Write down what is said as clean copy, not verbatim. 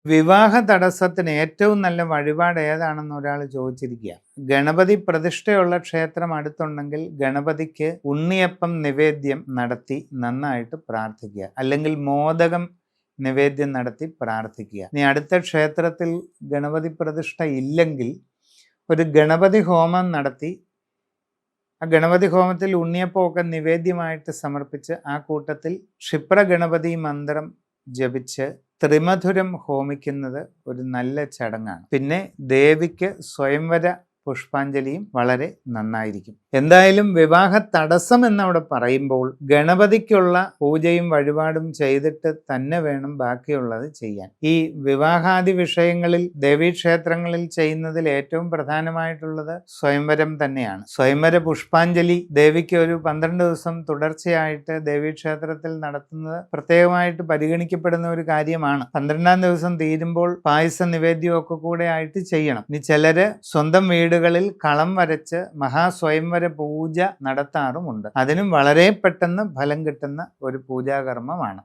വിവാഹ തടസ്സത്തിന് ഏറ്റവും നല്ല വഴിപാട് ഏതാണെന്ന് ഒരാൾ ചോദിച്ചിരിക്കുക. ഗണപതി പ്രതിഷ്ഠയുള്ള ക്ഷേത്രം അടുത്തുണ്ടെങ്കിൽ ഗണപതിക്ക് ഉണ്ണിയപ്പം നിവേദ്യം നടത്തി നന്നായിട്ട് പ്രാർത്ഥിക്കുക, അല്ലെങ്കിൽ മോദകം നിവേദ്യം നടത്തി പ്രാർത്ഥിക്കുക. ഇനി അടുത്ത ക്ഷേത്രത്തിൽ ഗണപതി പ്രതിഷ്ഠ ഇല്ലെങ്കിൽ ഒരു ഗണപതി ഹോമം നടത്തി ആ ഗണപതി ഹോമത്തിൽ ഉണ്ണിയപ്പമൊക്കെ നിവേദ്യമായിട്ട് സമർപ്പിച്ച് ആ കൂട്ടത്തിൽ ക്ഷിപ്ര ഗണപതി മന്ത്രം ജപിച്ച് ത്രിമധുരം ഹോമിക്കുന്നത് ഒരു നല്ല ചടങ്ങാണ്. പിന്നെ ദേവിക്ക് സ്വയംവര പുഷ്പാഞ്ജലിയും വളരെ നന്നായിരിക്കും. എന്തായാലും വിവാഹ തടസ്സം എന്നവിടെ പറയുമ്പോൾ ഗണപതിക്കുള്ള പൂജയും വഴിപാടും ചെയ്തിട്ട് തന്നെ വേണം ബാക്കിയുള്ളത് ചെയ്യാൻ. ഈ വിവാഹാദി വിഷയങ്ങളിൽ ദേവീക്ഷേത്രങ്ങളിൽ ചെയ്യുന്നതിൽ ഏറ്റവും പ്രധാനമായിട്ടുള്ളത് സ്വയംവരം തന്നെയാണ്. സ്വയംവര പുഷ്പാഞ്ജലി ദേവിക്ക് ഒരു 12 ദിവസം തുടർച്ചയായിട്ട് ദേവീക്ഷേത്രത്തിൽ നടത്തുന്നത് പ്രത്യേകമായിട്ട് പരിഗണിക്കപ്പെടുന്ന ഒരു കാര്യമാണ്. 12ാം ദിവസം തീരുമ്പോൾ പായസ നിവേദ്യമൊക്കെ കൂടെ ആയിട്ട് ചെയ്യണം. ഇനി ചിലര് സ്വന്തം വീടുകളിൽ കളം വരച്ച് മഹാസ്വയംവര പൂജ നടത്താറുമുണ്ട്. അതിനും വളരെ പെട്ടെന്ന് ഫലം കിട്ടുന്ന ഒരു പൂജാകർമ്മമാണ്.